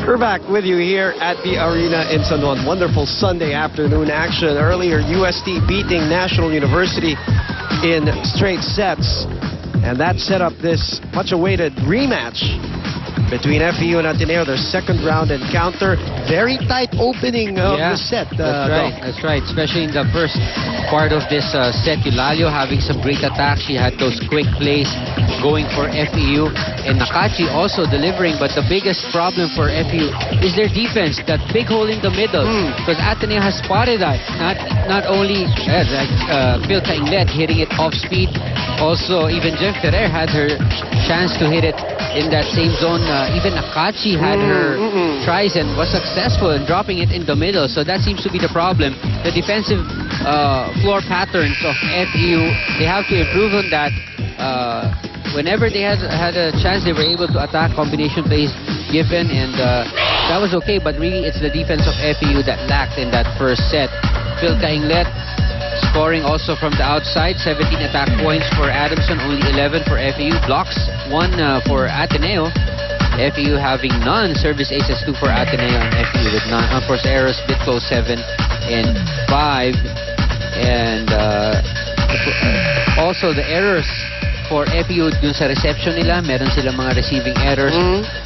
We're back with you here at the arena in San Juan. Wonderful Sunday afternoon action. Earlier, UST beating National University in straight sets. And that set up this much-awaited rematch between FEU and Ateneo, their second round encounter. Very tight opening of the set. That's right. Especially in the first part of this set, Eulalia having some great attacks. She had those quick plays going for FEU. And Nakachi also delivering. But the biggest problem for FEU is their defense. That big hole in the middle. Because Ateneo has spotted that. Not only Phil Cainglet hitting it off speed. Also, even Jen Ferrer had her chance to hit it in that same zone. Even Nakachi had her tries and was successful in dropping it in the middle. So that seems to be the problem. The defensive floor patterns of FEU, they have to improve on that. Whenever they had a chance, they were able to attack combination plays given, and that was okay. But really, it's the defense of FEU that lacked in that first set. Phil Cainglet scoring also from the outside, 17 attack points for Adamson, only 11 for FEU. Blocks, 1 for Ateneo. FEU having none. Service aces, 2 for Ateneo, and FEU with none. Of course, errors, Bitco 7 and 5. And also the errors for FEU dun sa reception nila. Meron silang mga receiving errors.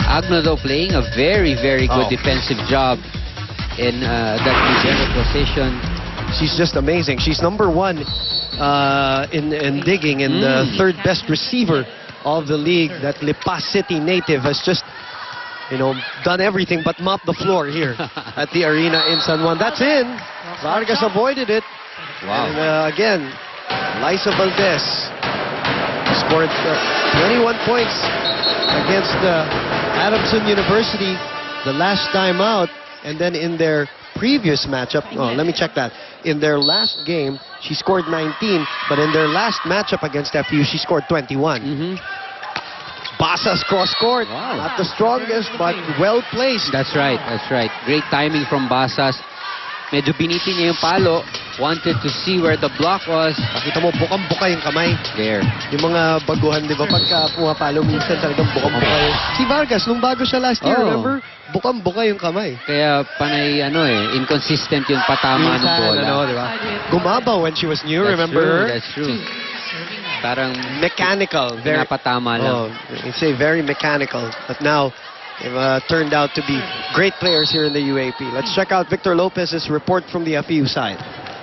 Agno though playing a very, very good defensive job in that receiver position. She's just amazing. She's number 1 in digging and the third best receiver of the league. That Lipa City native has just, done everything but mop the floor here at the arena in San Juan. That's in. Vargas avoided it. Wow. And again, Liza Valdez scored 21 points against Adamson University the last time out. And then in their previous matchup, let me check that. In their last game, she scored 19, but in their last matchup against FEU, she scored 21. Basas cross-court, not the strongest, but well-placed. That's right. Great timing from Basas. Medyo binitin niya yung palo. Wanted to see where the block was. Nakita mo, bukang-buka yung kamay. There. Yung mga baguhan, di ba? Pagka pumapalo, minsan talagang bukang-buka yung... Si Vargas, nung bago siya last year, remember? Bukang-buka yung kamay. Kaya panay, inconsistent yung patama ng bola. Di ba? Gumabaw when she was new, remember her? That's true. Parang mechanical. Very napatama lang. You say very mechanical. But now, they've turned out to be great players here in the UAP. Let's check out Victor Lopez's report from the FEU side.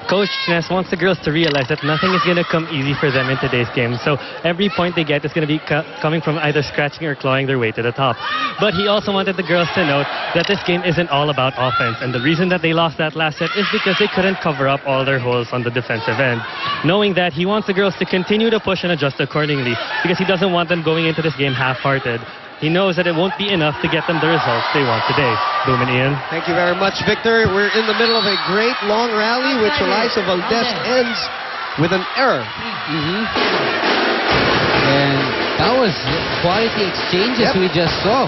Coach Ness wants the girls to realize that nothing is going to come easy for them in today's game. So every point they get is going to be coming from either scratching or clawing their way to the top. But he also wanted the girls to note that this game isn't all about offense. And the reason that they lost that last set is because they couldn't cover up all their holes on the defensive end. Knowing that, he wants the girls to continue to push and adjust accordingly because he doesn't want them going into this game half-hearted. He knows that it won't be enough to get them the results they want today. Boom and Ian. Thank you very much, Victor. We're in the middle of a great long rally, which Eliza Valdez ends with an error. And that was quality exchanges we just saw.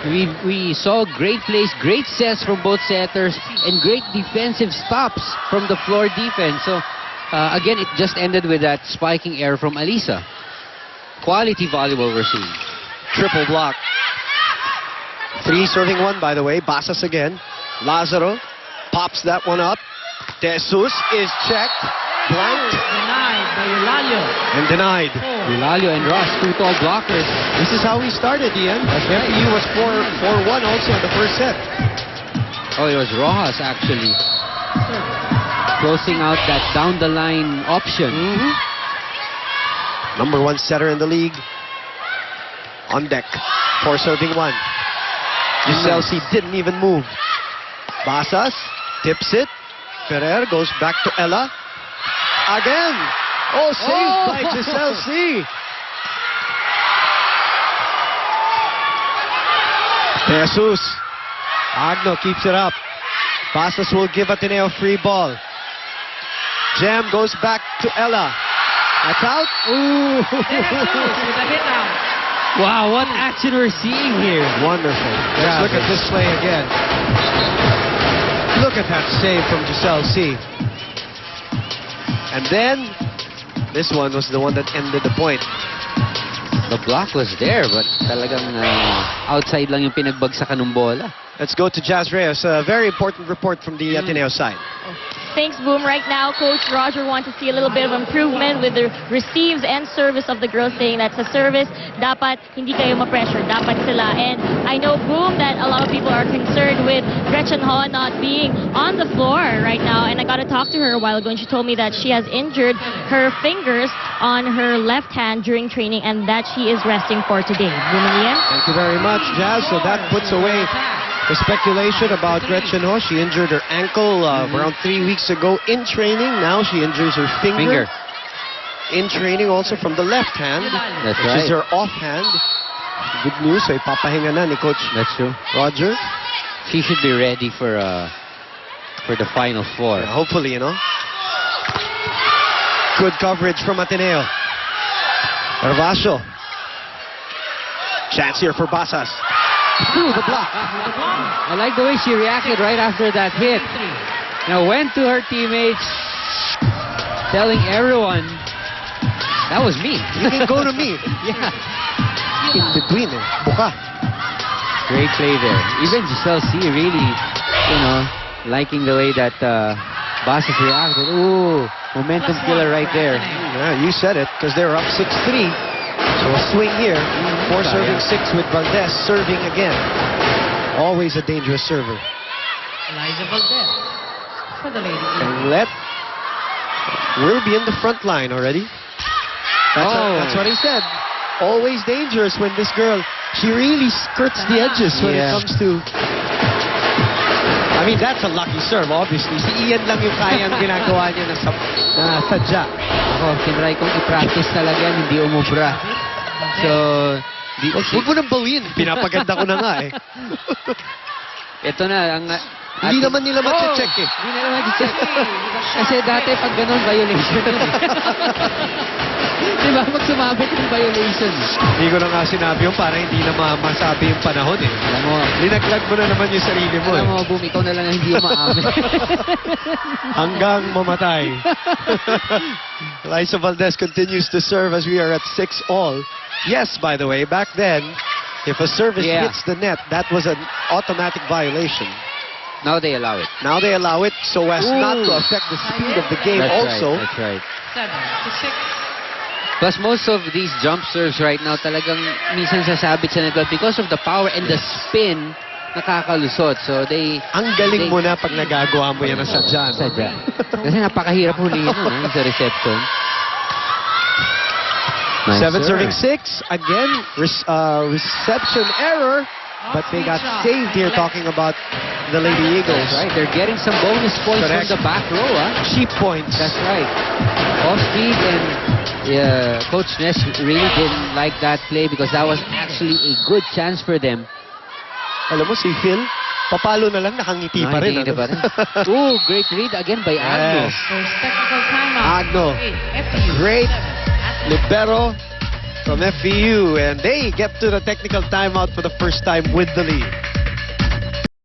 We saw great plays, great sets from both setters, and great defensive stops from the floor defense. So, again, it just ended with that spiking error from Alisa. Quality volleyball we're seeing. Triple block. 3 serving 1, by the way. Basas again. Lazaro pops that one up. Jesus is checked. Blanked. Denied by Eulalia. And denied. Eulalia and Ross, 2 tall blockers. This is how we started, Ian. FEU was 4-1 also in the first set. Oh, it was Rojas, actually. Closing out that down-the-line option. Number 1 setter in the league. On deck for serving 1. Giselle C didn't even move. Basas tips it. Ferrer goes back to Ella. Again. Saved by Giselle C. Jesus. Agno keeps it up. Basas will give Ateneo free ball. Jam goes back to Ella. That's out. Wow, what action we're seeing here. Wonderful. Let's look at this play again. Look at that save from Giselle C. And then, this one was the one that ended the point. The The block was there, but talagang outside lang yung pinagbagsakan ng bola. Let's go to Jazz Reyes. A very important report from the Ateneo side. Thanks, Boom. Right now, Coach Roger wants to see a little bit of improvement with the receives and service of the girls, saying that sa service, dapat hindi kayo ma-pressure, dapat sila. And I know, Boom, that a lot of people are concerned with Gretchen Ho not being on the floor right now. And I got to talk to her a while ago, and she told me that she has injured her fingers on her left hand during training and that she is resting for today. Boom and Ian? Thank you very much, Jazz. So that puts away the speculation about Gretchen Ho. She injured her ankle around 3 weeks ago in training. Now she injures her finger. In training also from the left hand, That's which right. is her offhand. Good news. So ipapahinga na ni Coach That's true. Roger. She should be ready for the Final Four. Hopefully, you know. Good coverage from Ateneo. Hervasio. Chance here for Basas. Through the block. I like the way she reacted right after that hit. Now went to her teammates, telling everyone, that was me. You can go to me. Yeah. In between eh. Buka. Great play there. Even Giselle C really, liking the way that Basas reacted. Ooh, momentum killer right there. Yeah, you said it, because they're up 6-3. So a swing here. 4 serving 6 with Valdez serving again. Always a dangerous server. Eliza Valdez for the lady. And Let will be in the front line already. That's what he said. Always dangerous when this girl, she really skirts the edges when it comes to... I mean, that's a lucky serve, obviously. Si Ian lang yung kayang ginagawa niya na sadya. Ako, tinry kong i-practice talaga yan, hindi umubra. So, Huwag mo nang bawin. Pinapaganda ko na nga eh. ito na, ang... Hindi naman nila check eh. Hindi nila mag-check. Kasi dati pag ganun, violation yun eh. Diba? Pag sumabit yung violation. Hindi ko na nga sinabi yun para hindi na masabi yung panahon eh. Alam mo, Linaglag mo na naman yung sarili mo alam eh. mo, Boom, ikaw na lang ang hindi umaamin. Hanggang mamatay. Eliza Valdez continues to serve as we are at 6-all. Yes, by the way, back then, if a service hits the net, that was an automatic violation. Now they allow it. Now they allow it so as not to affect the speed of the game also. That's right. 7-6. Plus, most of these jump serves right now talagang minsan sasabit sa net because of the power and the spin, nakakalusot. So they... Ang galing mo na pag nagagawa mo yan na sadya. No? Sadya. Kasi napakahirap huliin nun sa reception. Nice 7 serve. serving 6. Again, reception error. But they got saved here talking about the Lady Eagles. That's right. They're getting some bonus points Correct. from the back row. Cheap points. That's right. Off speed, and Coach Ness really didn't like that play because that was actually a good chance for them. Alam mo si Phil, papalo na lang, nakangiti pa rin. Nakangiti pa rin. Ooh, great read again by Agno. First technical timeout. Agno. 8, FEU. Great 7. libero from FEU, and they get to the technical timeout for the first time with the lead.